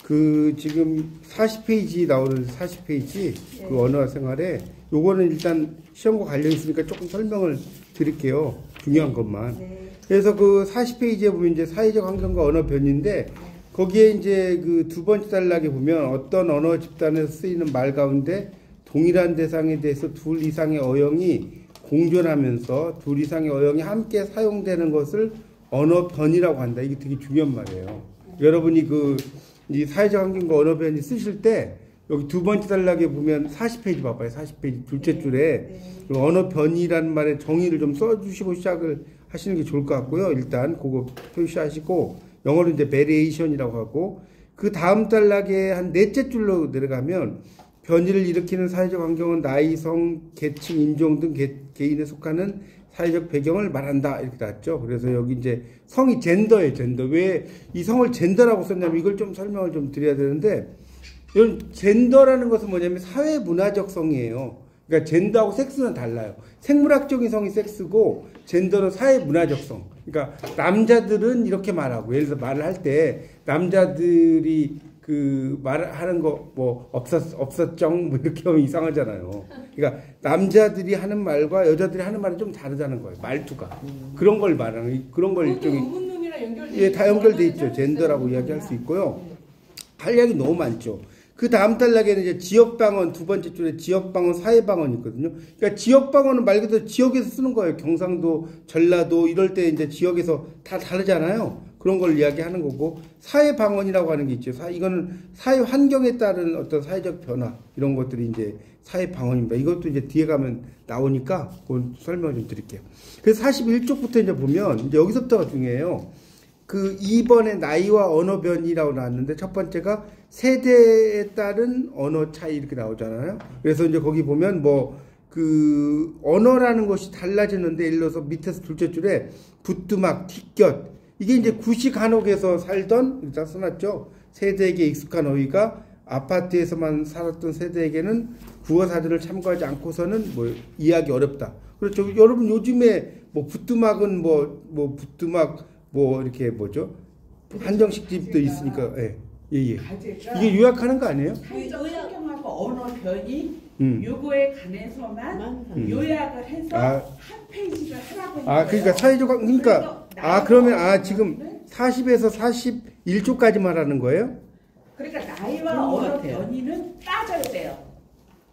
그 지금 40페이지 나오는 40페이지 그 언어 생활에 요거는 일단 시험과 관련 있으니까 조금 설명을 드릴게요. 중요한 것만. 그래서 그 40페이지에 보면 이제 사회적 환경과 언어 변인데 거기에 이제 그 두 번째 단락에 보면 어떤 언어 집단에서 쓰이는 말 가운데 동일한 대상에 대해서 둘 이상의 어용이 공존하면서 둘 이상의 어용이 함께 사용되는 것을 언어 변이라고 한다. 이게 되게 중요한 말이에요. 여러분이 이 사회적 환경과 언어 변이 쓰실 때 여기 두 번째 단락에 보면 40페이지 봐봐요. 40페이지 둘째 줄에 언어 변이라는 말의 정의를 좀 써주시고 시작을 하시는 게 좋을 것 같고요. 일단 그거 표시하시고 영어로 이제 베리에이션이라고 하고 그 다음 단락에 한 넷째 줄로 내려가면 변이를 일으키는 사회적 환경은 나이, 성, 계층, 인종 등 개인에 속하는 사회적 배경을 말한다. 이렇게 나왔죠. 그래서 여기 이제 성이 젠더예요, 젠더. 왜 이 성을 젠더라고 썼냐면 이걸 좀 설명을 좀 드려야 되는데 이런 젠더라는 것은 뭐냐면 사회 문화적 성이에요. 그러니까 젠더하고 섹스는 달라요. 생물학적인 성이 섹스고 젠더는 사회 문화적 성. 그러니까 남자들은 이렇게 말하고 예를 들어 말을 할 때 남자들이 그 말하는 거 뭐 없었정 뭐 이렇게 하면 이상하잖아요. 그러니까 남자들이 하는 말과 여자들이 하는 말이 좀 다르다는 거예요. 말투가 그런 걸 말하는 그런 걸 일종의 예, 다 연결돼 있죠. 젠더라고 이야기할 수 있고요. 할 이야기 너무 많죠. 그 다음 단락에는 이제 지역 방언 두 번째 줄에 지역 방언, 사회 방언이 있거든요. 그러니까 지역 방언은 말 그대로 지역에서 쓰는 거예요. 경상도, 전라도 이럴 때 이제 지역에서 다 다르잖아요. 그런 걸 이야기하는 거고 사회 방언이라고 하는 게 있죠. 이거는 사회 환경에 따른 어떤 사회적 변화 이런 것들이 이제 사회 방언입니다. 이것도 이제 뒤에 가면 나오니까 그걸 설명을 좀 드릴게요. 그래서 41쪽부터 이제 보면 이제 여기서부터가 중요해요. 그 2번에 나이와 언어 변이라고 나왔는데 첫 번째가 세대에 따른 언어 차이 이렇게 나오잖아요. 그래서 이제 거기 보면 뭐 그 언어라는 것이 달라지는데 예를 들어서 밑에서 둘째 줄에 부뚜막, 티격 이게 이제 구식 한옥에서 살던 일단 써놨죠. 세대에게 익숙한 어휘가 아파트에서만 살았던 세대에게는 국어 사전을 참고하지 않고서는 뭐 이해하기 어렵다. 그렇죠. 여러분 요즘에 뭐 부뚜막은 뭐 부뚜막 뭐 이렇게 뭐죠? 한정식 집도 있으니까 예. 이게 요약하는 거 아니에요? 사회적 환경하고 언어 변이 요거에 관해서만 요약을 해서 한 페이지를 하라고 했어요. 그러니까 사회적 그러니까 그러면 지금 40에서 41조까지 말하는 거예요? 그러니까 나이와 언어 변이는 빠져야 돼요.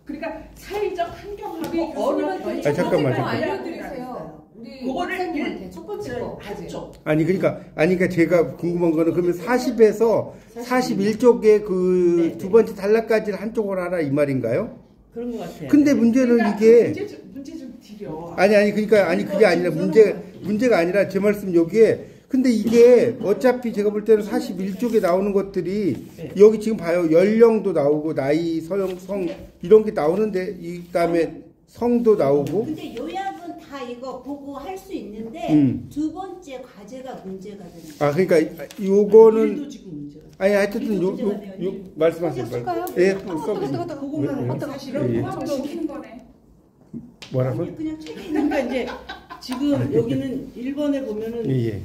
그러니까 사회적 환경하고 언어 변이 잠깐만. 알려드리세요. 그거를 첫 번째 거 한쪽. 그러니까 제가 궁금한 거는 그러면 40에서 41쪽에 그 두 번째 단락까지를 한쪽으로 하라 이 말인가요? 그런 것 같아요. 근데 문제는 그러니까 이게 문제 좀 드려. 그러니까 그게 아니라 문제가 아니라 제 말씀 여기에 근데 이게 어차피 제가 볼 때는 41쪽에 나오는 것들이 여기 지금 봐요. 연령도 나오고 나이, 서영, 성 이런 게 나오는데 그다음에 성도 나오고. 근데 요약은 다 이거 보고 할 수 있는데 두 번째 과제가 문제가 되는 거예요. 그러니까 요거는 일도 지금 문제가. 하여튼 요 말씀하세요. 예, 그거만 사실은 포함시키는 거네. 뭐라고? 그냥 책에 그러니까 이제 지금 여기는 1번에 보면은 예.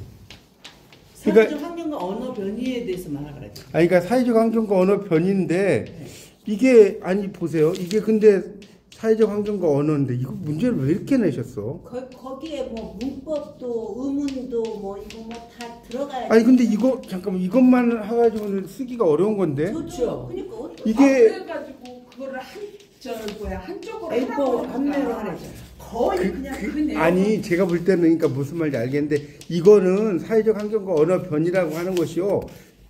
사회적 환경과 언어 변이에 대해서 말하라. 그러니까 사회적 환경과 언어 변인데 이게 보세요. 이게 근데 사회적 환경과 언어인데 이거 문제를 왜 이렇게 내셨어? 거기에 뭐 문법도 의문도 뭐 이거 뭐 다 들어가야. 근데 이거 잠깐만 이것만 해가지고는 쓰기가 어려운 건데. 그렇죠. 그러니까 이게 그래가지고 그거를 한쪽으로 A4 한매로 하래죠. 거의 그냥 그 내용. 제가 볼 때는 그러니까 무슨 말인지 알겠는데 이거는 사회적 환경과 언어 변이라고 하는 것이요.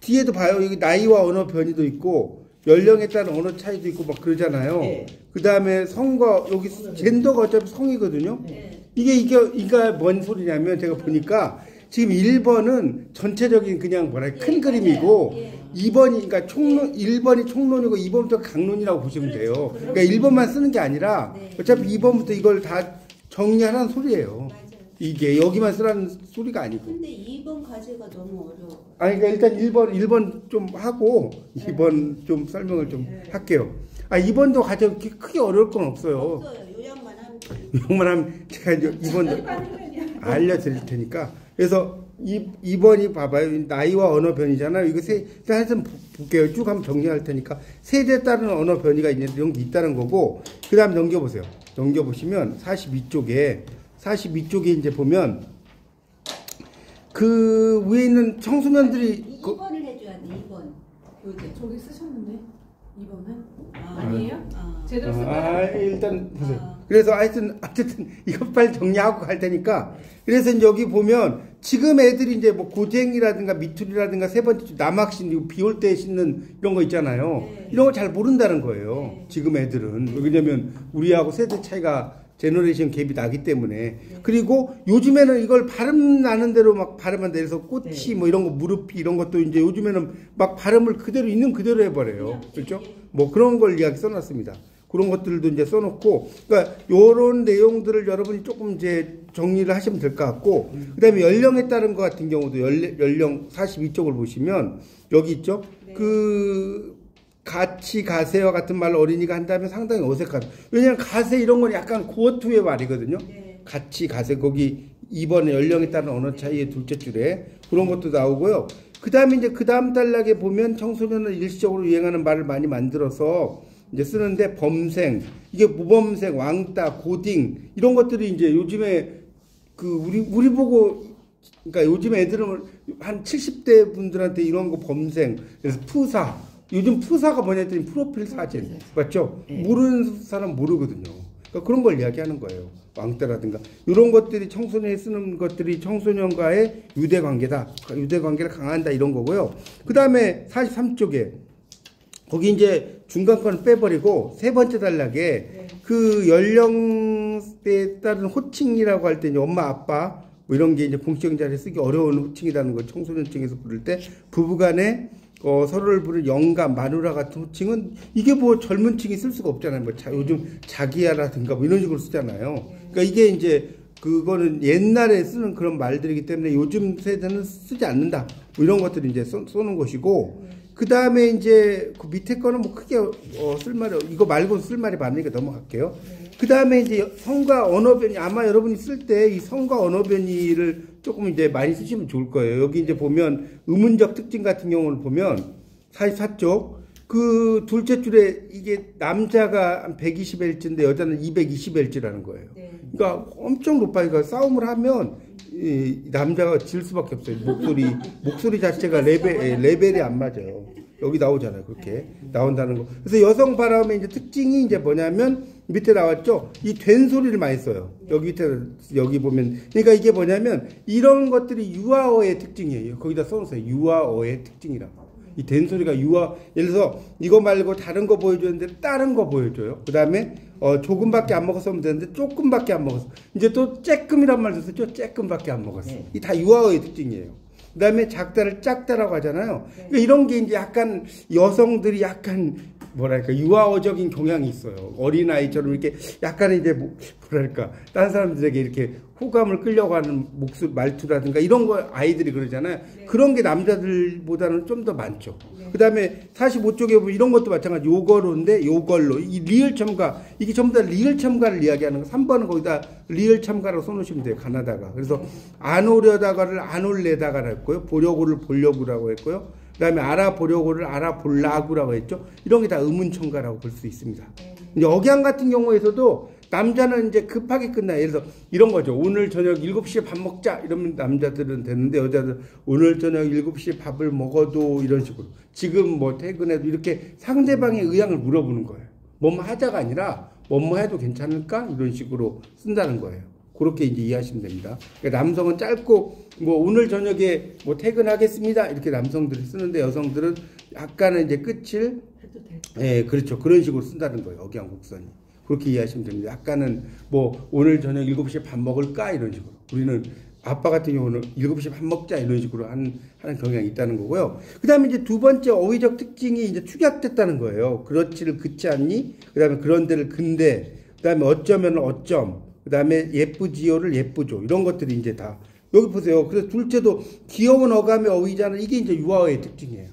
뒤에도 봐요. 여기 나이와 언어 변이도 있고 연령에 따른 언어 차이도 있고 막 그러잖아요. 네. 그 다음에 성과 여기 젠더가 어차피 성이거든요. 네. 이게 뭔 소리냐면 제가 보니까 지금 1번은 전체적인 그냥 큰 그림이고 2번이 그러니까 1번이 총론이고 2번부터 강론이라고 보시면 돼요. 그러니까 1번만 쓰는 게 아니라 어차피 2번부터 이걸 다 정리하라는 소리예요. 맞아요. 이게 여기만 쓰라는 소리가 아니고. 근데 2번 과제가 너무 어려워. 그러니까 일단 1번 좀 하고 2번 좀 설명을 좀 할게요. 2번도 가장 크게 어려울 건 없어요. 없어요. 요약만 하면. 요약만 하면 제가 이제 2번 알려드릴 테니까. 그래서 2번이 봐봐요. 나이와 언어 변이잖아요. 이거 하여튼 볼게요. 쭉 한번 정리할 테니까. 세대에 따른 언어 변이가 이런 게 있다는 거고, 그 다음 넘겨보세요. 넘겨보시면 42쪽에 이제 보면, 그 위에 있는 청소년들이. 2번을 해줘야 돼, 2번. 교재. 저기 쓰셨는데 2번은? 아, 아니에요? 아. 제대로 쓴 일단 보세요. 그래서 어쨌든 이것 빨리 정리하고 갈 테니까. 그래서 이제 여기 보면 지금 애들이 이제 뭐 고쟁이라든가 미투리라든가 세 번째 남학신 비 올 때 신는 이런 거 있잖아요. 네. 이런 거 잘 모른다는 거예요. 네. 지금 애들은. 왜냐면 우리하고 세대 차이가 제너레이션 갭이 나기 때문에. 네. 그리고 요즘에는 이걸 발음 나는 대로 막 발음한다. 그래서 꽃이 네. 뭐 이런 거 무릎이 이런 것도 이제 요즘에는 막 발음을 그대로 있는 그대로 해버려요. 그렇죠? 뭐 그런 걸 이야기 써놨습니다. 그런 것들도 이제 써놓고, 그러니까 요런 내용들을 여러분이 조금 이제 정리를 하시면 될 것 같고, 그 다음에 연령에 따른 것 같은 경우도 연령 42쪽을 보시면 여기 있죠? 네. 그 같이 가세요 같은 말을 어린이가 한다면 상당히 어색하다. 왜냐하면 가세 이런 건 약간 고어투의 말이거든요. 네. 같이 가세 거기 2번에 연령에 따른 언어 차이의 둘째 줄에 그런 것도 나오고요. 그 다음에 이제 그 다음 단락에 보면 청소년은 일시적으로 유행하는 말을 많이 만들어서 이제 쓰는데 범생, 이게 모범생, 왕따, 고딩 이런 것들이 이제 요즘에 그 우리 보고 그러니까 요즘 애들은 한 70대 분들한테 이런 거 범생, 그래서 푸사, 요즘 푸사가 뭐냐 했더니 프로필 사진 맞죠? 네. 모르는 사람 모르거든요. 그러니까 그런 걸 이야기하는 거예요. 왕따라든가 이런 것들이 청소년이 쓰는 것들이 청소년과의 유대 관계다, 유대 관계를 강화한다 이런 거고요. 그 다음에 43쪽에 거기 이제 중간 거는 빼버리고 세 번째 단락에 그 연령대에 따른 호칭이라고 할 때 이제 엄마 아빠 뭐 이런 게 이제 공식적인 자리에 쓰기 어려운 호칭이라는 거 청소년층에서 부를 때 부부간에 서로를 부르는 영감, 마누라 같은 호칭은 이게 뭐 젊은 층이 쓸 수가 없잖아요. 뭐 요즘 자기야라든가 뭐 이런 식으로 쓰잖아요. 그러니까 이게 이제 그거는 옛날에 쓰는 그런 말들이기 때문에 요즘 세대는 쓰지 않는다. 뭐 이런 것들을 이제 쏘는 것이고, 그 다음에 이제 그 밑에 거는 뭐 크게 쓸 말이, 이거 말고 쓸 말이 많으니까 넘어갈게요. 그 다음에 이제 성과 언어 변이, 아마 여러분이 쓸 때 이 성과 언어 변이를 조금 이제 많이 쓰시면 좋을 거예요. 여기 이제 보면 의문적 특징 같은 경우를 보면 44쪽 그 둘째 줄에 이게 남자가 한 120Hz인데 여자는 220Hz라는 거예요. 그러니까 엄청 높아요. 그러니까 싸움을 하면 이 남자가 질 수밖에 없어요. 목소리 자체가 레벨이 안 맞아요. 여기 나오잖아요. 그렇게 나온다는 거. 그래서 여성 발음의 이제 특징이 이제 뭐냐면 밑에 나왔죠. 이 된 소리를 많이 써요. 여기 밑에 여기 보면 그러니까 이게 뭐냐면 이런 것들이 유아어의 특징이에요. 거기다 써놓으세요. 유아어의 특징이라고. 이 된 소리가 유아, 예를 들어서 이거 말고 다른 거 보여줬는데 다른 거 보여줘요. 그 다음에 조금밖에 안 먹었으면 되는데 조금밖에 안 먹었어. 이제 또 쬐끔이란 말도 쓰죠. 쬐끔밖에 안 먹었어. 이 다 유아어의 특징이에요. 그 다음에 작다를 작다라고 하잖아요. 그러니까 이런 게 이제 약간 여성들이 약간 뭐랄까 유아어적인 경향이 있어요. 어린아이처럼 이렇게 약간 이제 뭐랄까 다른 사람들에게 이렇게 호감을 끌려고 하는 목소리 말투라든가 이런 거 아이들이 그러잖아요. 그런 게 남자들보다는 좀 더 많죠. 그 다음에 45쪽에 보면 이런 것도 마찬가지. 요거로인데 요걸로 이 리을 첨가 이게 전부 다 리을 첨가를 이야기하는 거. 3번은 거기다 리을 첨가라고 써놓으시면 돼요. 가나다가. 그래서 안 오려다가를 안 올래다가를 했고요. 보려고를 보려고라고 했고요. 그 다음에 알아보려고를 알아볼라고라고 했죠. 이런 게 다 의문첨가라고 볼 수 있습니다. 이제 억양 같은 경우에서도 남자는 이제 급하게 끝나요. 예를 들어서 이런 거죠. 오늘 저녁 7시에 밥 먹자. 이러면 남자들은 되는데 여자들은 오늘 저녁 7시에 밥을 먹어도 이런 식으로. 지금 뭐 퇴근해도 이렇게 상대방의 의향을 물어보는 거예요. 뭐뭐 하자가 아니라 뭐뭐 해도 괜찮을까? 이런 식으로 쓴다는 거예요. 그렇게 이제 이해하시면 됩니다. 그러니까 남성은 짧고 뭐 오늘 저녁에 뭐 퇴근하겠습니다. 이렇게 남성들이 쓰는데 여성들은 약간은 이제 끝을 예, 그렇죠. 그런 식으로 쓴다는 거예요. 억양 곡선이. 그렇게 이해하시면 됩니다. 약간은 뭐 오늘 저녁 7시에 밥 먹을까 이런 식으로. 우리는 아빠 같은 경우는 7시에 밥 먹자 이런 식으로 하는 경향이 있다는 거고요. 그 다음에 이제 두 번째 어휘적 특징이 이제 축약됐다는 거예요. 그렇지를 그치 않니? 그 다음에 그런데를 근데, 그 다음에 어쩌면 어쩜, 그 다음에 예쁘지요를 예쁘죠. 이런 것들이 이제 다. 여기 보세요. 그래서 둘째도 귀여운 어감의 어휘자는 이게 이제 유아어의 특징이에요.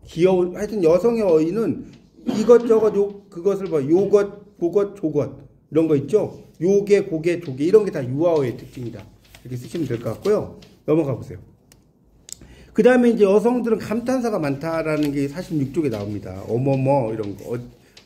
귀여운, 하여튼 여성의 어휘는 이것저것 그것을 봐. 요것, 그것, 조것. 이런 거 있죠? 요게, 고게, 조게. 이런 게 다 유아어의 특징이다. 이렇게 쓰시면 될 것 같고요. 넘어가 보세요. 그 다음에 이제 여성들은 감탄사가 많다라는 게 46쪽에 나옵니다. 어머머 이런 거.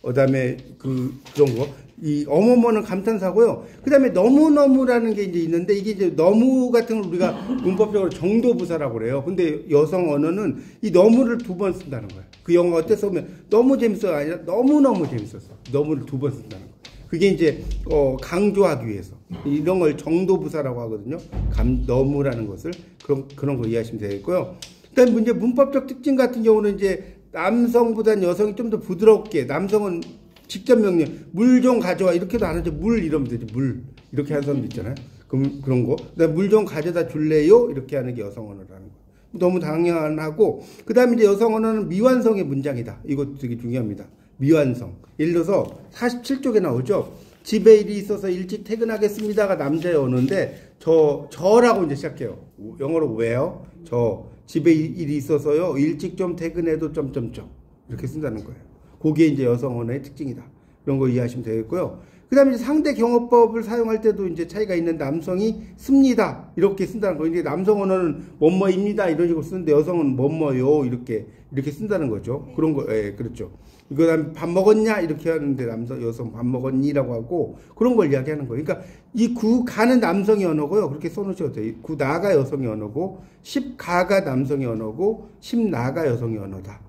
그다음에 그런 거. 이 어머머는 감탄사고요. 그 다음에 너무너무라는 게 이제 있는데 이게 이제 너무 같은 걸 우리가 문법적으로 정도부사라고 그래요. 근데 여성 언어는 이 너무를 2번 쓴다는 거예요. 그 영화 어땠어? 보면 너무 재밌어가 아니라 너무너무 재밌었어. 너무를 2번 쓴다는 거예요. 그게 이제 강조하기 위해서 이런 걸 정도부사라고 하거든요. 너무라는 것을 그런 거 이해하시면 되겠고요. 그다음 이제 문법적 특징 같은 경우는 이제 남성보다는 여성이 좀 더 부드럽게 남성은 직접 명령 물 좀 가져와 이렇게도 안 하죠. 물 이러면 되지. 물 이렇게 하는 사람도 있잖아요. 그런 거. 그다음 물 좀 가져다 줄래요? 이렇게 하는 게 여성 언어라는 거. 너무 당연하고 그다음에 이제 여성 언어는 미완성의 문장이다. 이거 되게 중요합니다. 미완성. 예를 들어서 47쪽에 나오죠. 집에 일이 있어서 일찍 퇴근하겠습니다가 남자의 언어인데 저라고 이제 시작해요. 영어로 왜요? 집에 일이 있어서요. 일찍 좀 퇴근해도 점점점 이렇게 쓴다는 거예요. 그게 이제 여성 언어의 특징이다. 이런 거 이해하시면 되겠고요. 그 다음에 이제 상대 경어법을 사용할 때도 이제 차이가 있는 남성이 씁니다. 이렇게 쓴다는 거예요. 남성 언어는 뭐뭐입니다. 이런 식으로 쓰는데 여성은 뭐뭐요. 이렇게 쓴다는 거죠. 그런 거, 예, 그렇죠. 그 다음에 밥 먹었냐? 이렇게 하는데 여성 밥 먹었니라고 하고 그런 걸 이야기하는 거예요. 그러니까 이 가는 남성의 언어고요. 그렇게 써놓으셔도 돼요. 나가 여성의 언어고, 가가 남성의 언어고, 나가 여성의 언어다.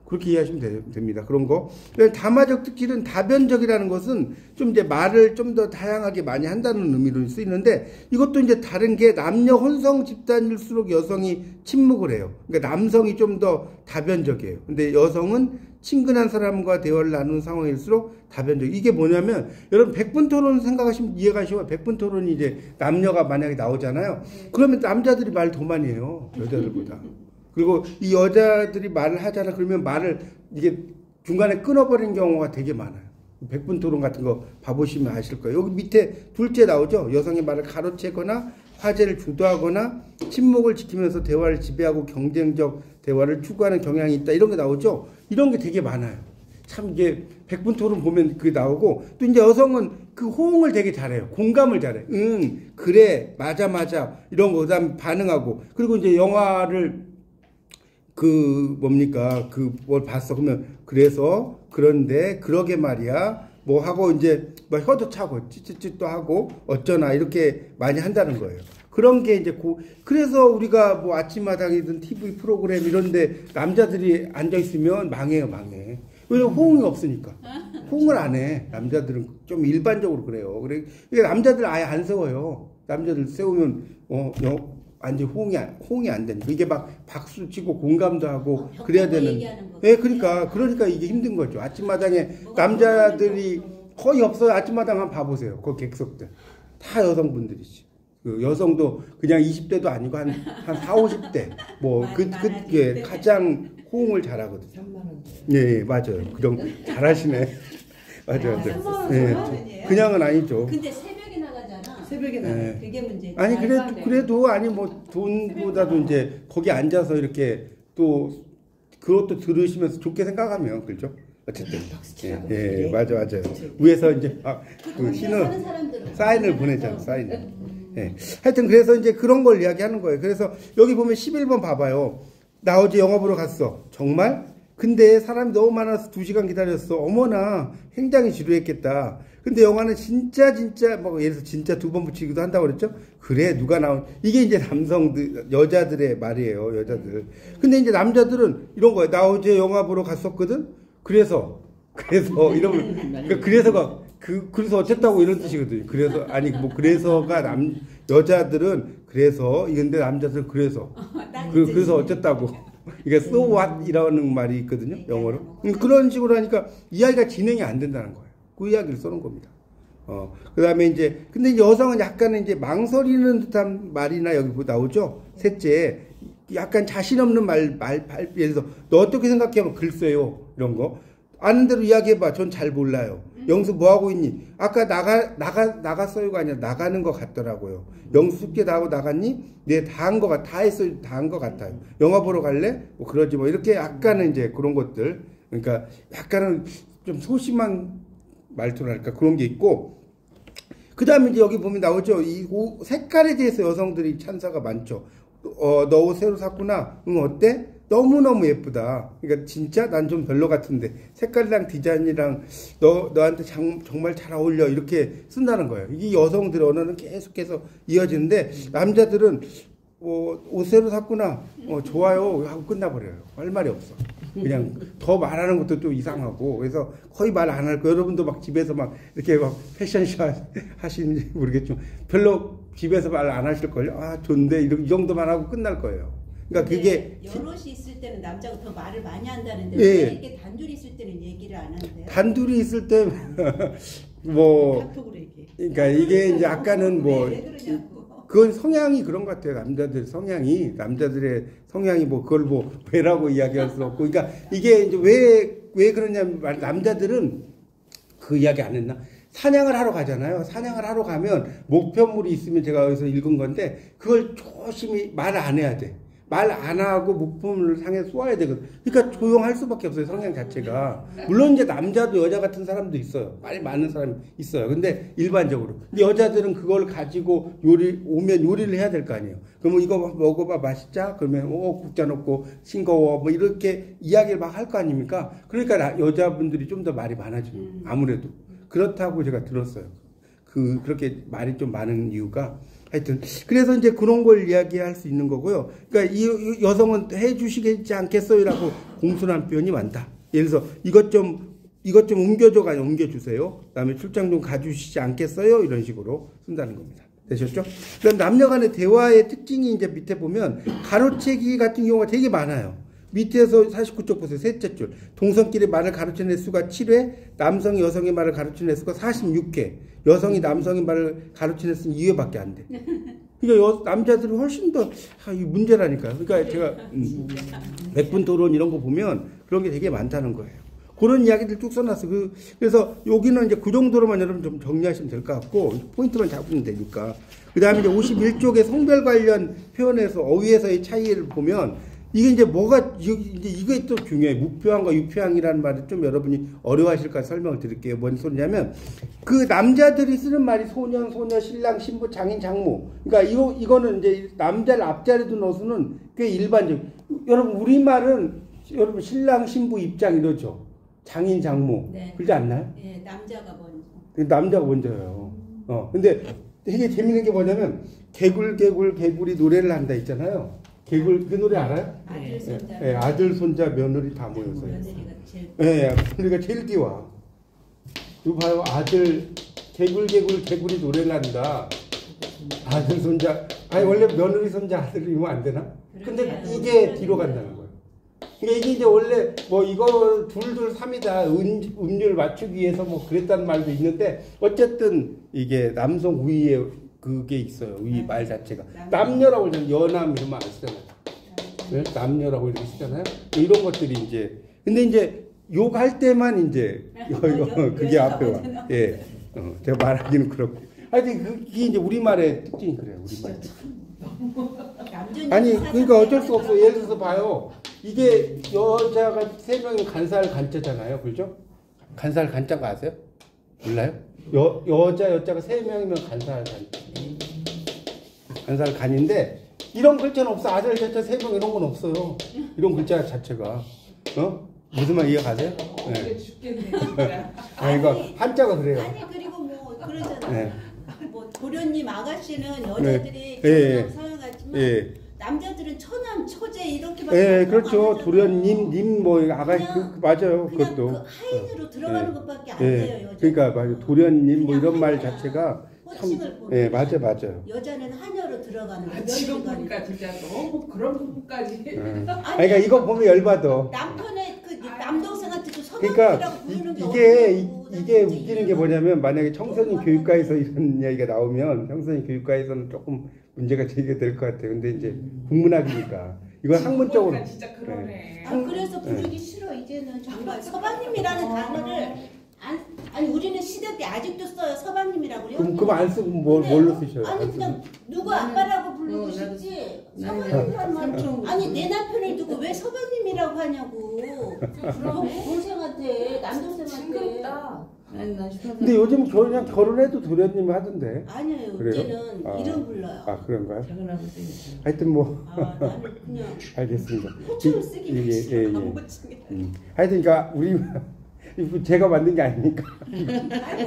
그렇게 이해하시면 됩니다. 그런 거. 담화적 특질은 다변적이라는 것은 좀 이제 말을 좀 더 다양하게 많이 한다는 의미로 쓰이는데 이것도 이제 다른 게 남녀 혼성 집단일수록 여성이 침묵을 해요. 그러니까 남성이 좀 더 다변적이에요. 근데 여성은 친근한 사람과 대화를 나누는 상황일수록 다변적. 이게 뭐냐면 여러분 100분 토론 생각하시면 이해가 쉬워요. 100분 토론이 이제 남녀가 만약에 나오잖아요. 그러면 남자들이 말 더 많이 해요. 여자들보다. 그리고 이 여자들이 말을 하잖아. 그러면 말을 이게 중간에 끊어버리는 경우가 되게 많아요. 100분 토론 같은 거 봐보시면 아실 거예요. 여기 밑에 둘째 나오죠. 여성의 말을 가로채거나 화제를 주도하거나 침묵을 지키면서 대화를 지배하고 경쟁적 대화를 추구하는 경향이 있다. 이런 게 나오죠. 이런 게 되게 많아요. 참 이게 100분 토론 보면 그게 나오고 또 이제 여성은 그 호응을 되게 잘해요. 공감을 잘해. 응, 그래, 맞아. 이런 거 그다음에 반응하고 그리고 이제 영화를 뭘 봤어. 그러면, 그런데, 그러게 말이야. 뭐 하고, 이제, 뭐 혀도 차고, 찌찌찌도 하고, 어쩌나, 이렇게 많이 한다는 거예요. 그런 게 이제, 그래서 우리가 뭐 아침마당이든 TV 프로그램 이런데 남자들이 앉아있으면 망해. 왜냐면 호응이 없으니까. 호응을 안 해. 남자들은 좀 일반적으로 그래요. 그러니까 남자들 아예 안 세워요. 남자들 세우면, 완전 호응이 안 되니까. 이게 막 박수 치고 공감도 하고 그래야 되는. 예, 그러니까 이게 힘든 거죠. 아침마당에 남자들이 거의 없어요. 아침마당 한번 봐보세요. 그 객석들. 다 여성분들이지. 그 여성도 그냥 20대도 아니고 한 4, 50대. 예, 가장 호응을 잘하거든요. 예, 맞아요. 그럼 잘하시네. 맞아요. 예, 그냥은 아니죠. 근데 새벽에 나가요. 그게 문제. 아니 그래도 뭐 돈보다도 이제 거기 앉아서 이렇게 또 그것도 들으시면서 좋게 생각하면 그렇죠. 어쨌든 예, 맞아요. 위에서 이제 그 사인을 보내잖아. 사인을. 예. 하여튼 그래서 이제 그런 걸 이야기하는 거예요. 그래서 여기 보면 11번 봐봐요. 나 어제 영화 보러 갔어. 정말? 근데 사람이 너무 많아서 2시간 기다렸어. 어머나 굉장히 지루했겠다. 근데 영화는 진짜 뭐 예를 들어서 진짜 2번 붙이기도 한다고 그랬죠. 그래 누가 나온 이게 이제 여자들의 말이에요. 여자들. 근데 이제 남자들은 이런 거예요. 나 어제 영화 보러 갔었거든. 그래서 이러면 그래서 어쨌다고 이런 뜻이거든요. 그래서가 여자들은 그래서 이건데 남자들은 그래서 어쨌다고. 이게 so what 이라는 말이 있거든요. 영어로. 그런 식으로 하니까 이야기가 진행이 안 된다는 거예요. 그 이야기를 써놓은 겁니다. 그 다음에 근데 이제 여성은 약간은 이제 망설이는 듯한 말이나 여기 나오죠. 셋째, 약간 자신 없는 예를 들어서, 너 어떻게 생각해? 뭐, 글쎄요. 이런 거. 아는 대로 이야기해봐. 전 잘 몰라요. 영수 뭐 하고 있니? 아까 나갔어요가 아니라 나가는 것 같더라고요. 영수 숙제 다 하고 나갔니? 네, 다 한 것 같아요. 영화 보러 갈래? 뭐 그러지 뭐. 이렇게 약간은 이제 그런 것들. 그러니까 약간은 좀 소심한 말투랄까 그런 게 있고. 그 다음에 이제 여기 보면 나오죠. 이 색깔에 대해서 여성들이 찬사가 많죠. 너 옷 새로 샀구나. 어때? 너무너무 예쁘다. 그러니까 진짜 난 좀 별로 같은데 색깔이랑 디자인이랑 너한테 정말 잘 어울려 이렇게 쓴다는 거예요. 이게 여성들의 언어는 계속해서 이어지는데 남자들은 옷 새로 샀구나. 좋아요 하고 끝나버려요. 할 말이 없어. 그냥 더 말하는 것도 또 이상하고 그래서 거의 말 안 할 거예요. 여러분도 막 집에서 막 이렇게 막 패션쇼 하시는지 모르겠지만 별로 집에서 말 안 하실걸요. 아 좋은데 이 정도만 하고 끝날 거예요. 그러니까 그게 여럿이 있을 때는 남자가 더 말을 많이 한다는데 예. 왜 이렇게 단둘이 있을 때는 얘기를 안 하는데요? 단둘이 있을 때 뭐 카톡으로 얘기해. 그러니까 이게 이제 아까는 뭐 왜 그러냐고. 그건 성향이 그런 것 같아요. 남자들의 성향이 뭐 그걸 뭐 왜라고 이야기할 수 없고 그러니까 이게 이제 왜 그러냐면 남자들은 그 이야기 안 했나? 사냥을 하러 가잖아요. 사냥을 하러 가면 목표물이 있으면 제가 여기서 읽은 건데 그걸 조심히 말 안 해야 돼. 말 안 하고 목표물을 상에 쏘아야 되거든. 그러니까 조용할 수밖에 없어요. 성향 자체가. 물론 이제 남자도 여자 같은 사람도 있어요. 말이 많은 사람이 있어요. 근데 일반적으로. 근데 여자들은 그걸 가지고 오면 요리를 해야 될 거 아니에요. 그러면 이거 먹어봐 맛있자? 그러면 국자 넣고 싱거워 뭐 이렇게 이야기를 막 할 거 아닙니까? 그러니까 여자분들이 좀 더 말이 많아져요. 아무래도. 그렇다고 제가 들었어요. 그렇게 말이 좀 많은 이유가 하여튼 그래서 이제 그런 걸 이야기할 수 있는 거고요. 그러니까 이 여성은 해주시겠지 않겠어요라고 공손한 표현이 많다. 예를 들어서 이것 좀 옮겨줘가 옮겨주세요. 그다음에 출장 좀 가주시지 않겠어요? 이런 식으로 쓴다는 겁니다. 되셨죠? 그럼 남녀간의 대화의 특징이 이제 밑에 보면 가로채기 같은 경우가 되게 많아요. 밑에서 49쪽 보세요. 셋째 줄. 동성끼리 말을 가르치는 횟수가 7회, 남성이 여성의 말을 가르치는 횟수가 46회, 여성이 남성의 말을 가르치는 횟수는 2회밖에 안 돼. 그러니까 남자들이 훨씬 더 이 문제라니까요. 그러니까 제가 100분 토론 이런 거 보면 그런 게 되게 많다는 거예요. 그런 이야기들 쭉 써놨어요. 그래서 여기는 이제 그 정도로만 여러분 좀 정리하시면 될 것 같고 포인트만 잡으면 되니까. 그 다음에 이제 51쪽의 성별 관련 표현에서 어휘에서의 차이를 보면 이게 이제 이게 또 중요해요. 무표현과 유표현이라는 말을 좀 여러분이 어려워하실까 설명을 드릴게요. 뭔 소리냐면, 그 남자들이 쓰는 말이 소년, 소녀, 신랑, 신부, 장인, 장모. 그러니까 이거는 이제 남자를 앞자리에 둔 어수는 꽤 일반적. 여러분, 우리말은 여러분 신랑, 신부, 입장 이러죠. 장인, 장모. 네. 그러지 않나요? 네, 남자가 먼저. 남자가 먼저예요. 근데 되게 재밌는 게 뭐냐면, 개굴이 노래를 한다 있잖아요. 그 노래 알아요? 아들, 손자. 네, 아들, 손자, 며느리 다 모여서. 며느리가 제일. 네, 그러니까 제일 띄워. 이거 봐요. 아들, 개굴이 노래를 한다. 아들, 손자. 아니, 원래 며느리, 손자, 아들이면 안 되나? 근데 이게 뒤로 간다는 거예요. 그러니까 이게 이제 원래 뭐 이거 둘, 삼이다. 음률 맞추기 위해서 뭐 그랬다는 말도 있는데, 어쨌든 이게 남성 우위에 그게 있어요. 이 말 자체가. 남녀라고 하잖아요. 여남 이런 말 안 쓰잖아요. 네? 남녀라고 이렇게 쓰잖아요. 이런 것들이 이제. 근데 이제 욕할 때만 이제 그게 앞에 와. 예. 제가 말하기는 그렇고. 하여튼 그게 이제 우리말의 특징이 그래요. 우리말. 아니, 그러니까 어쩔 수가 없어요. 예를 들어서 봐요. 이게 여자가 3명이면 간살 간자잖아요. 그렇죠? 간살 간자가 아세요? 몰라요? 여자가 3명이면 간살 간인데 이런 글자는 없어. 아들 자체 3명 이런 건 없어요. 이런 글자 자체가. 무슨 말 이해가세요? 네. 죽겠네 진짜. 아니, 이거 한자가 그래요. 아니 그리고 뭐 그러잖아요. 네. 뭐 도련님 아가씨는 여자들이 네. 사용하지만 예. 남자들은 처남, 처제 이렇게밖에 예, 그렇죠. 도련님, 님, 뭐, 아가씨, 맞아요. 그냥 그것도. 그 하인으로 들어가는 것밖에 안 예. 돼요. 여자. 그러니까, 맞아요. 도련님, 뭐, 이런 말 하녀야. 자체가. 호칭을 보면 예, 맞아요. 여자는 하녀로 들어가는 거. 지금 보니까 진짜 너무 그런 부분까지. 그러니까 이거 보면 열받아. 남편의 그 남동생한테도 그러니까 서방이라고 부르는 게 이게 웃기는 게 뭐냐면 만약에 청소년 교육과에서 이런 이야기가 나오면 청소년 교육과에서는 조금 문제가 제기가 될 것 같아요. 근데 이제 국문학이니까 이건 학문적으로. 진짜 그러네. 그래서 부르기 싫어 이제는 정말 서방님이라는 단어를 아니 우리는 시대 때 아직도 써요 서방님이라고요. 그럼 안 쓰고 뭘로 쓰셔요? 아니 그냥 누구 아빠라고 부르고 싶지. 나는 서방님이란 말. 삼촌 아니 내 남편을 두고 왜 서방님이라고 하냐고. 동생한테 남동생한테. 징그럽다. 근데 요즘 그냥 결혼해도 도련님 하던데. 아니에요. 그래요? 이제는 아. 이름 불러요. 아 그런가요? 작은 아버지. 하여튼 뭐 나는 그냥 알겠습니다. 호칭을 쓰기 예, 싫어. 예, 예. 하여튼 그러니까 우리 제가 만든 게 아니니까.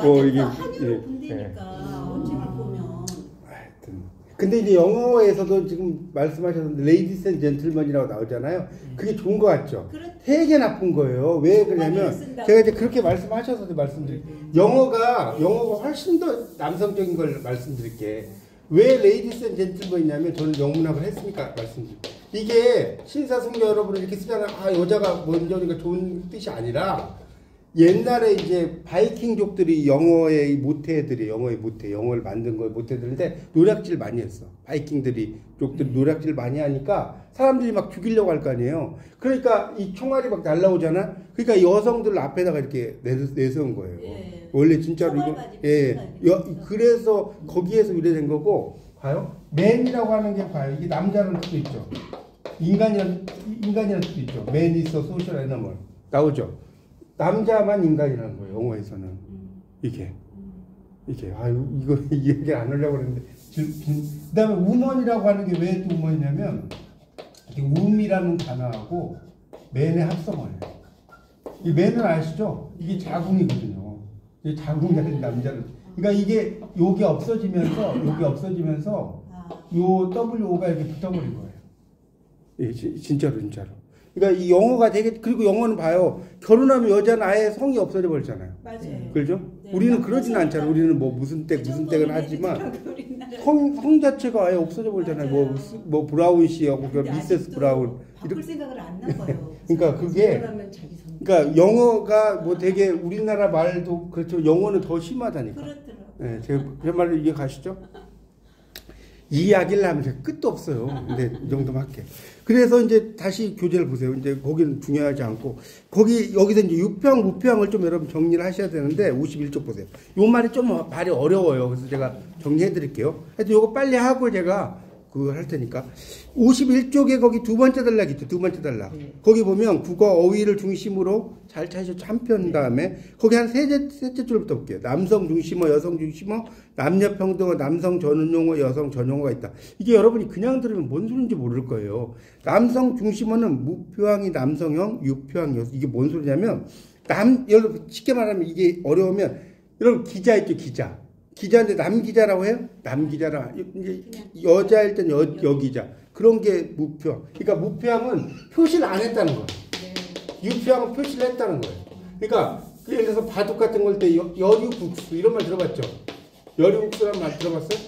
뭐 이게, 한의로 예, 본다니까 언제를 보면. 하여튼. 근데 이제 영어에서도 지금 말씀하셨는데 레이디스 앤 젠틀먼이라고 나오잖아요. 그게 좋은 거 같죠? 그렇- 되게 나쁜 거예요. 왜 그러냐면 쓴다고. 제가 이제 그렇게 말씀하셔서 말씀드릴게요. 영어가 훨씬 더 남성적인 걸 말씀드릴게. 왜 레이디스 앤 젠틀먼이냐면 저는 영문학을 했으니까 말씀드릴게요. 이게 신사숙녀 여러분을 이렇게 쓰잖아요. 아 여자가 먼저니까 좋은 뜻이 아니라 옛날에 이제 바이킹족들이 영어의 모태들이 영어를 만든 거에 모태들인데 노략질 많이 했어. 바이킹들이 족들이 노략질 많이 하니까 사람들이 막 죽이려고 할 거 아니에요. 그러니까 이 총알이 막 날라오잖아. 그러니까 여성들 앞에다가 이렇게 내세운 거예요. 예. 원래 진짜로 이거 그래서 거기에서 유래된 거고 봐요. 맨이라고 하는 게 봐요. 이게 남자라는 뜻도 있죠. 인간이라는 뜻도 있죠. 맨 있어 소셜 애니멀 나오죠. 남자만 인간이라는 거예요. 영어에서는 이게 아유 이거 이 얘기 안 하려고 그랬는데 그다음에 우먼이라고 하는 게 왜 또 우먼이냐면 움이라는 단어하고 맨의 합성어예요. 이 맨은 아시죠? 이게 자궁이거든요. 이게 자궁이 아닌 남자는. 그러니까 이게 요게 없어지면서 요 WO가 이렇게 붙어버린 거예요. 예, 진짜로. 그러니까 이 영어가 되게 그리고 영어는 봐요. 결혼하면 여자는 아예 성이 없어져 버리잖아요. 맞아요. 그렇죠? 네, 우리는 그러진 않잖아요. 우리는 뭐 무슨 때 하지만 성 자체가 아예 없어져 버리잖아요. 뭐 브라운 씨하고 미세스 브라운 바꿀 생각을 안 나봐요. 그러니까 그러니까 영어가 뭐 되게 우리나라 말도 그렇죠. 영어는 더 심하다니까. 그렇더라고요. 네, 제가 제 말로 이해 가시죠? 이야기를 하면 끝도 없어요. 근데 이 정도만 할게. 그래서 이제 다시 교재를 보세요. 이제 거기는 중요하지 않고 여기서 이제 유평, 무평을 좀 여러분 정리를 하셔야 되는데 51쪽 보세요. 요 말이 좀 말이 어려워요. 그래서 제가 정리해 드릴게요. 하여튼 요거 빨리 하고 제가 그거 할 테니까 51쪽에 거기 두 번째 단락 있죠. 두 번째 단락. 거기 보면 국어 어휘를 중심으로 잘 찾으셨죠. 한편 다음에 거기 한 셋째 줄부터 볼게요. 남성 중심어, 여성 중심어, 남녀 평등어, 남성 전용어, 여성 전용어가 있다. 이게 여러분이 그냥 들으면 뭔 소리인지 모를 거예요. 남성 중심어는 무표항이 남성형, 유표항이 여성. 이게 뭔 소리냐면 여러분 쉽게 말하면 이게 어려우면 여러분 기자 있죠, 기자. 기자인데 남기자라고 해요? 남기자라. 이제 여자일 땐 여기자. 그런 게 무표항. 그러니까 무표항은 표시를 안 했다는 거예요. 유표항은 표시를 했다는 거예요. 그러니까 예를 들어서 바둑 같은 걸 때 여류국수 이런 말 들어봤죠? 여류국수란 말 들어봤어요?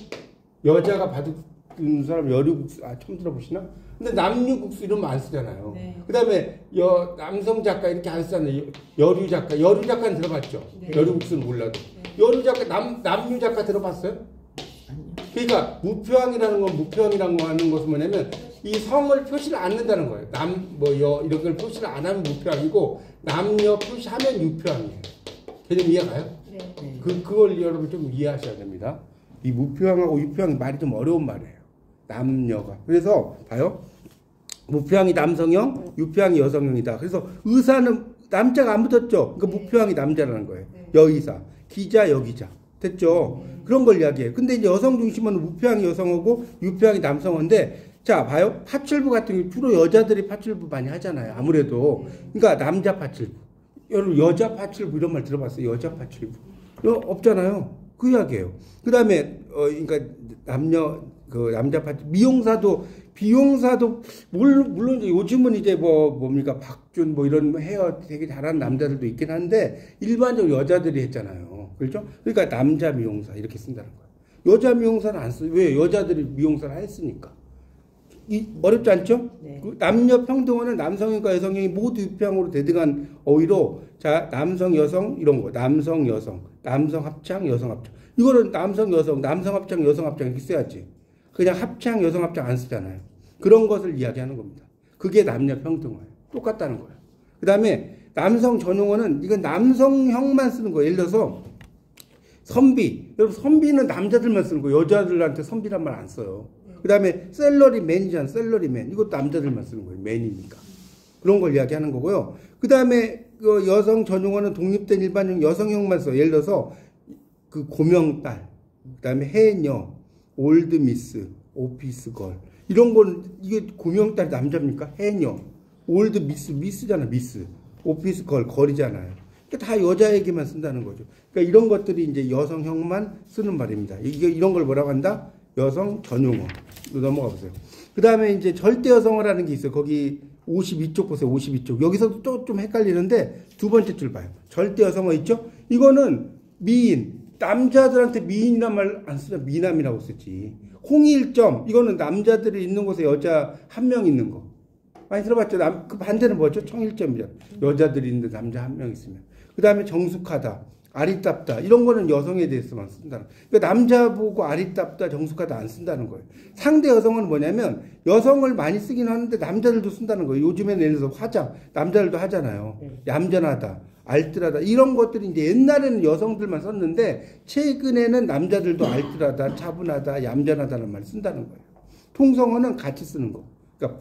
여자가 바둑 두는 사람 여류국수 처음 들어보시나? 근데 남유국수 이런 말 안 쓰잖아요. 네. 그 다음에 남성 작가 이렇게 안 쓰잖아요. 여류 작가는 들어봤죠? 네. 여류국수는 몰라도. 여류 작가, 남유 작가 들어봤어요? 그러니까 무표항이라는 건 무표항이라는 거 하는 것은 뭐냐면 이 성을 표시를 안 한다는 거예요. 이런 걸 표시를 안 하면 무표항이고 남녀 표시하면 유표항이에요. 개념 이해가요? 네. 그걸 여러분 좀 이해하셔야 됩니다. 이 무표항하고 유표항이 말이 좀 어려운 말이에요. 남녀가. 그래서 봐요. 무표항이 남성형, 유표항이 여성형이다. 그래서 의사는 남자가 안 붙었죠. 그러니까 무표항이 남자라는 거예요. 여의사, 기자, 여기자. 됐죠? 그런 걸 이야기해요. 근데 이제 여성 중심은 무표항이 여성어고 유표항이 남성어인데 자, 봐요. 파출부 같은 게 주로 여자들이 파출부 많이 하잖아요. 아무래도. 그러니까 남자 파출부. 여러분 여자 파출부 이런 말 들어봤어요? 여자 파출부. 없잖아요. 그 이야기예요. 그다음에 그러니까 남자 파출부 비용사도 물론 이제 요즘은 이제 뭡니까 박준 이런 헤어 되게 잘하는 남자들도 있긴 한데 일반적으로 여자들이 했잖아요. 그렇죠? 그러니까 남자 미용사 이렇게 쓴다는 거예요. 여자 미용사는 안 써요. 왜? 여자들이 미용사를 했으니까. 어렵지 않죠? 네. 남녀 평등어는 남성과 여성이 모두 유표항으로 대등한 어휘로 자 남성 여성 이런 거 남성 여성 남성 합창 여성 합창 이거는 남성 여성 남성 합창 여성 합창 이렇게 써야지. 그냥 합창 여성 합창 안 쓰잖아요. 그런 것을 이야기하는 겁니다. 그게 남녀 평등어예요. 똑같다는 거예요. 그 다음에 남성 전용어는 이건 남성형만 쓰는 거예요. 예를 들어서 선비. 여러분 선비는 남자들만 쓰는 거예요. 여자들한테 선비란 말 안 써요. 그 다음에 셀러리맨이잖아. 셀러리맨. 이것도 남자들만 쓰는 거예요. 맨이니까. 그런 걸 이야기하는 거고요. 그 다음에 그 여성 전용어는 독립된 일반용 여성형만 써. 예를 들어서 그 고명딸, 그 다음에 해녀, 올드미스, 오피스걸. 이런 건 이게 고명딸 남자입니까? 해녀, 올드미스, 미스잖아. 미스. 오피스걸, 걸이잖아요. 다 여자에게만 쓴다는 거죠. 그러니까 이런 것들이 이제 여성형만 쓰는 말입니다. 이런 걸 뭐라고 한다? 여성 전용어. 넘어가 보세요. 그 다음에 이제 절대 여성어라는 게 있어요. 거기 52쪽 보세요. 52쪽. 여기서도 또 좀 헷갈리는데 두 번째 줄 봐요. 절대 여성어 있죠? 이거는 미인. 남자들한테 미인이란 말 안 쓰죠. 미남이라고 쓰지. 홍일점. 이거는 남자들이 있는 곳에 여자 한 명 있는 거. 많이 들어봤죠? 그 반대는 뭐죠? 청일점이죠. 여자들이 있는데 남자 한 명 있으면. 그 다음에 정숙하다, 아리따다 이런 거는 여성에 대해서만 쓴다는 거예요. 그러니까 남자 보고 아리따다, 정숙하다 안 쓴다는 거예요. 상대 여성은 뭐냐면 여성을 많이 쓰긴 하는데 남자들도 쓴다는 거예요. 요즘에는 예를 들어서 화장, 남자들도 하잖아요. 얌전하다, 알뜰하다 이런 것들이 이제 옛날에는 여성들만 썼는데 최근에는 남자들도 알뜰하다, 차분하다, 얌전하다는 말을 쓴다는 거예요. 통성어는 같이 쓰는 거. 그러니까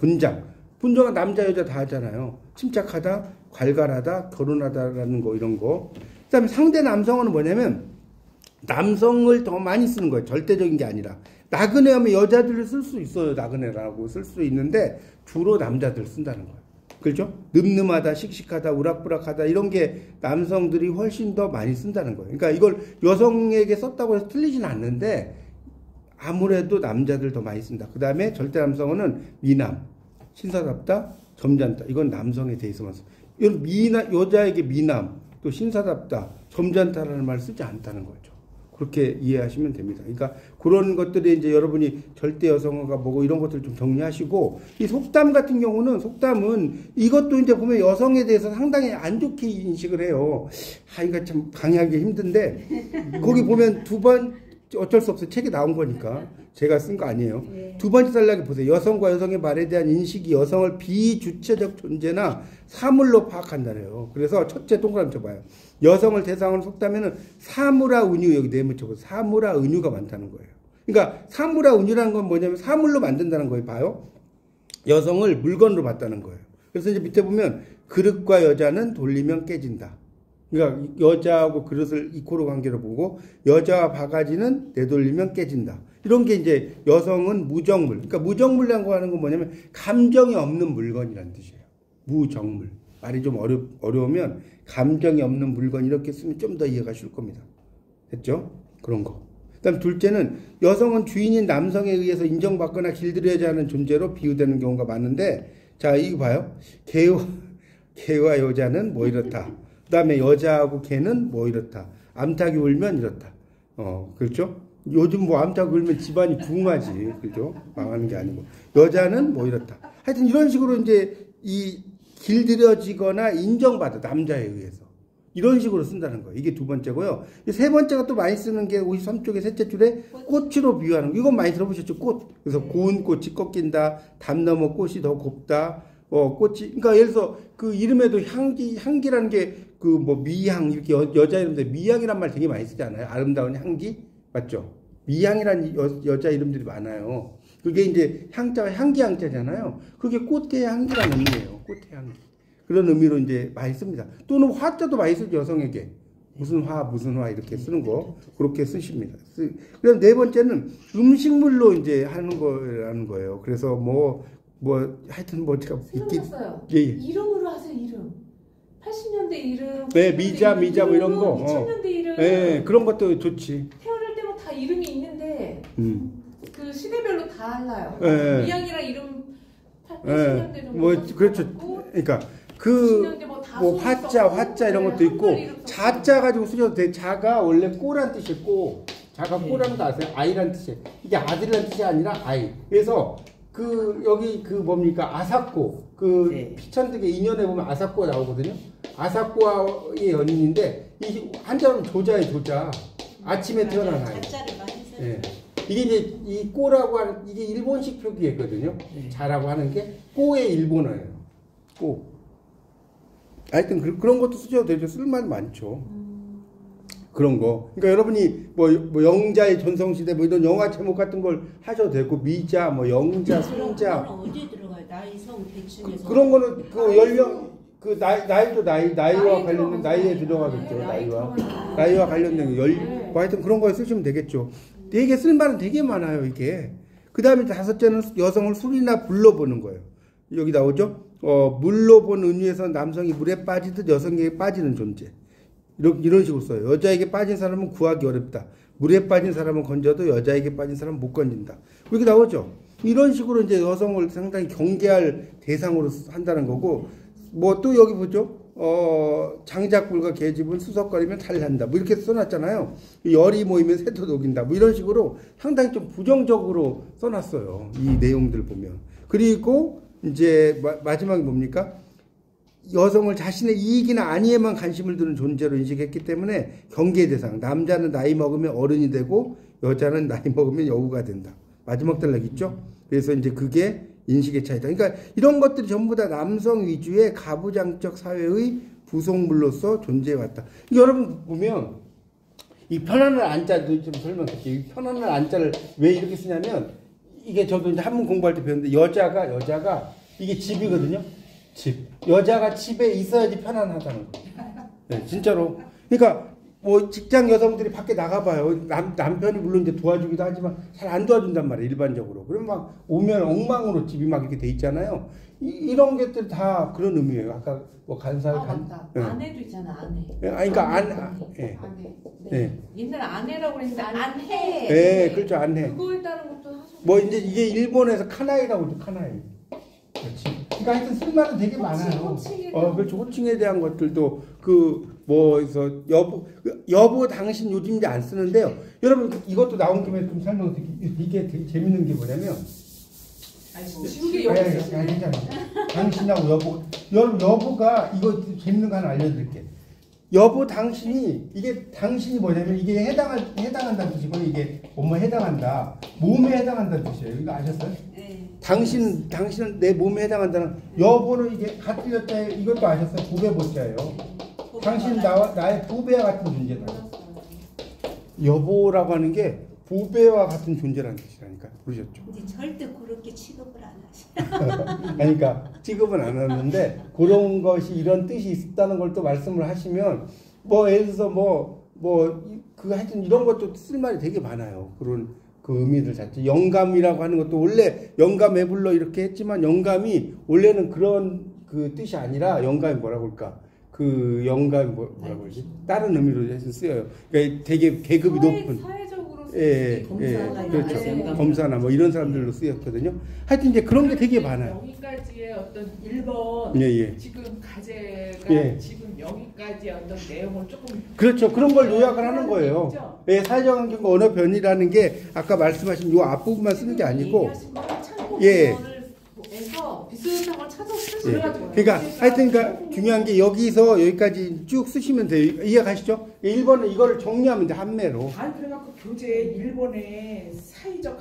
분장은 남자 여자 다 하잖아요. 침착하다, 괄괄하다, 결혼하다라는 거 이런 거. 그다음에 상대 남성어는 뭐냐면 남성을 더 많이 쓰는 거예요. 절대적인 게 아니라 나그네 하면 여자들을 쓸 수 있어요. 나그네라고 쓸 수 있는데 주로 남자들 쓴다는 거예요. 그렇죠? 늠름하다, 씩씩하다, 우락부락하다 이런 게 남성들이 훨씬 더 많이 쓴다는 거예요. 그러니까 이걸 여성에게 썼다고 해서 틀리진 않는데 아무래도 남자들 더 많이 쓴다. 그 다음에 절대 남성어는 미남, 신사답다, 점잖다. 이건 남성에 대해서만 써. 이건 여자에게 미남, 또 신사답다, 점잖다라는 말 쓰지 않다는 거죠. 그렇게 이해하시면 됩니다. 그러니까 그런 것들이 이제 여러분이 절대 여성어가 뭐고 이런 것들을 좀 정리하시고, 이 속담 같은 경우는 속담은 이것도 이제 보면 여성에 대해서 상당히 안 좋게 인식을 해요. 이거 참 강의하기 힘든데 거기 보면 두 번 어쩔 수 없어요. 책에 나온 거니까. 제가 쓴 거 아니에요. 네. 두 번째 단락에 보세요. 여성과 여성의 말에 대한 인식이 여성을 비주체적 존재나 사물로 파악한다래요. 그래서 첫째 동그라미 쳐봐요. 여성을 대상으로 속담에는 사물화 은유, 여기 네모 쳐보세요. 사물화 은유가 많다는 거예요. 그러니까 사물화 은유라는 건 뭐냐면 사물로 만든다는 거예요. 봐요. 여성을 물건으로 봤다는 거예요. 그래서 이제 밑에 보면 그릇과 여자는 돌리면 깨진다. 그러니까 여자하고 그릇을 이코로 관계로 보고 여자와 바가지는 내돌리면 깨진다. 이런 게 이제 여성은 무정물. 그러니까 무정물이라고 하는 건 뭐냐면 감정이 없는 물건이라는 뜻이에요. 무정물. 말이 좀 어려우면 감정이 없는 물건 이렇게 쓰면 좀 더 이해가 쉬울 겁니다. 됐죠? 그런 거. 그다음 둘째는 여성은 주인인 남성에 의해서 인정받거나 길들여야 하는 존재로 비유되는 경우가 많은데, 자, 이거 봐요. 개와 여자는 뭐 이렇다. 그 다음에 여자하고 개는 뭐 이렇다. 암탉이 울면 이렇다. 그렇죠? 요즘 뭐 암탉이 울면 집안이 붕하지. 그죠? 망하는 게 아니고. 여자는 뭐 이렇다. 하여튼 이런 식으로 이제 이 길들여지거나 인정받아. 남자에 의해서. 이런 식으로 쓴다는 거예요. 이게 두 번째고요. 세 번째가 또 많이 쓰는 게 53쪽의 셋째 줄에 꽃으로 비유하는 거. 이건 많이 들어보셨죠? 꽃. 그래서 고운 꽃이 꺾인다. 담 넘어 꽃이 더 곱다. 꽃이, 그러니까 예를 들어서 그 이름에도 향기라는 게 그 뭐 미향, 이렇게 여자 이름들 미향이란 말 되게 많이 쓰지 않아요? 아름다운 향기? 맞죠? 미향이란 여자 이름들이 많아요. 그게 이제 향자가 향기 향자잖아요. 그게 꽃의 향기라는 의미예요. 꽃의 향기. 그런 의미로 이제 많이 씁니다. 또는 화자도 많이 쓰죠, 여성에게. 무슨 화 이렇게 쓰는 거. 그렇게 쓰십니다. 그다음 네 번째는 음식물로 이제 하는 거라는 거예요. 그래서 하여튼 제가 생각났어요. 예. 이름으로 하세요, 이름. 80년대 이름. 네, 미자 뭐 이런 거. 2000년대 이름. 네, 그런 것도 좋지. 태어날 때면 다 이름이 있는데 그 시대별로 다 달라요. 네. 미양이랑 이름 80년대 정도. 뭐 그렇죠. 그러니까 뭐 화자 이런 것도 있고 자자 가지고 쓰셔도 돼. 자가 원래 꼬란 뜻이에요. 꼬. 자가 꼬라는 거 아세요? 아이란 뜻이에요. 이게 아들이란 뜻이 아니라 아이. 그래서 여기 뭡니까? 아사코. 피천득의 인연에 보면 아사코 나오거든요. 아사코의 연인인데, 이 한자로는 조자예요, 조자. 아침에 태어난 아이. 자자를 많이 써요. 예. 이게 이제 이 꼬라고 하는, 이게 일본식 표기였거든요. 자라고 하는 게 꼬의 일본어예요. 꼬. 하여튼 그런 것도 쓰셔도 되죠. 쓸말 많죠. 그런 거. 그러니까 여러분이 뭐 영자의 전성시대 뭐 이런 영화 제목 같은 걸 하셔도 되고 미자, 뭐 영자, 손자. 그런 어디에 들어가요? 나이, 성, 대충해서. 그런 거는 그 연령 그 나이도 나이와 관련된 나이에 들어가겠죠. 나이와 관련된 뭐 하여튼 그런 거에 쓰시면 되겠죠. 되게 쓸말은 되게 많아요 이게. 그 다음에 다섯째는 여성을 술이나 불로 보는 거예요. 여기 나오죠. 물로 본 은유에서 남성이 물에 빠지듯 여성에게 빠지는 존재. 이런 식으로 써요. 여자에게 빠진 사람은 구하기 어렵다. 물에 빠진 사람은 건져도 여자에게 빠진 사람은 못 건진다. 이렇게 나오죠. 이런 식으로 이제 여성을 상당히 경계할 대상으로 한다는 거고, 뭐 또 여기 보죠. 장작불과 계집은 수석거리면 탈난다. 뭐 이렇게 써놨잖아요. 열이 모이면 새도 녹인다. 뭐 이런 식으로 상당히 좀 부정적으로 써놨어요. 이 내용들 보면. 그리고 이제 마지막에 뭡니까? 여성을 자신의 이익이나 안위에만 관심을 두는 존재로 인식했기 때문에 경계 대상. 남자는 나이 먹으면 어른이 되고 여자는 나이 먹으면 여우가 된다. 마지막 단락 있죠? 그래서 이제 그게 인식의 차이다. 그러니까 이런 것들이 전부 다 남성 위주의 가부장적 사회의 부속물로서 존재해왔다. 여러분 보면 이 편안한 안자도 좀 설명드릴게요. 이 편안한 안자를 왜 이렇게 쓰냐면 이게 저도 이제 한문 공부할 때 배웠는데 여자가 이게 집이거든요. 집. 여자가 집에 있어야지 편안하다는 거예요. 네, 진짜로. 그러니까 뭐 직장 여성들이 밖에 나가봐요. 남편이 물론 이제 도와주기도 하지만 잘 안 도와준단 말이에요. 일반적으로. 그럼 막 오면 엉망으로 집이 막 이렇게 돼 있잖아요. 이런 것들 다 그런 의미예요. 아까 뭐 간살 맞다. 네. 아내도 있잖아, 아내. 그러니까 아내. 네. 네. 네. 옛날에 아내라고 그랬는데 안해. 네, 그렇죠. 안해. 그거에 따른 것도 하죠. 뭐 이제 이게 일본에서 카나이라고 그러죠. 카나이. 그렇지. 그러니까 하여튼 쓸말은 되게 많아요. 그렇죠. 호칭에 대한 것들도 그뭐에서 여보 당신 요즘 이제 안 쓰는데요. 여러분 이것도 나온 김에 좀 설명드릴게요. 이게 되게 재밌는 게 뭐냐면 지우개 여기 있어. 당신하고 여보가 이거 재밌는 거 하나 알려드릴게요. 여보 당신이 이게 당신이 뭐냐면 이게 해당한다는 뜻이고 이게 뭐뭐 해당한다. 몸에 해당한다는 뜻이에요. 이거 아셨어요? 네. 당신은 내 몸에 해당한다는 여보는 이게 같은 여자예요. 이것도 아셨어요? 부배보자예요. 당신 나의 부배와 같은 존재다. 여보라고 하는 게 부배와 같은 존재라는 뜻이라니까. 그러셨죠? 근데 절대 그렇게 취급을 안 하셔. 그러니까 취급은 안 하는데 그런 것이 이런 뜻이 있다는 걸 또 말씀을 하시면 뭐 예를 들어서 하여튼 이런 것도 쓸말이 되게 많아요. 그런 그 의미들 자체. 영감이라고 하는 것도 원래 영감 애불러 이렇게 했지만 영감이 원래는 그런 그 뜻이 아니라 영감이 뭐라고 할까? 그 영감이 뭐라고 그러지? 다른 의미로 쓰여요. 그러니까 되게 계급이 높은. 사회적으로 검사나 그렇죠. 검사나 뭐 이런 사람들로 쓰였거든요. 하여튼 이제 그런 게 되게 많아요. 여기까지의 어떤 1번 지금 가제가 지금 여기까지의 어떤 내용을 조금 그렇죠. 그런 걸 요약을 하는 거예요. 사회적 환경과 언어 변이라는 게 아까 말씀하신 요 앞부분만 쓰는 게 아니고 비슷한 걸 찾아서 쓰셔가지고. 그러니까 하여튼 중요한 게 여기서 여기까지 쭉 쓰시면 돼요. 이해가시죠? 1번은 이거를 정리하면 돼, 한매로. 아니 그래갖고 교재 일본의 사회적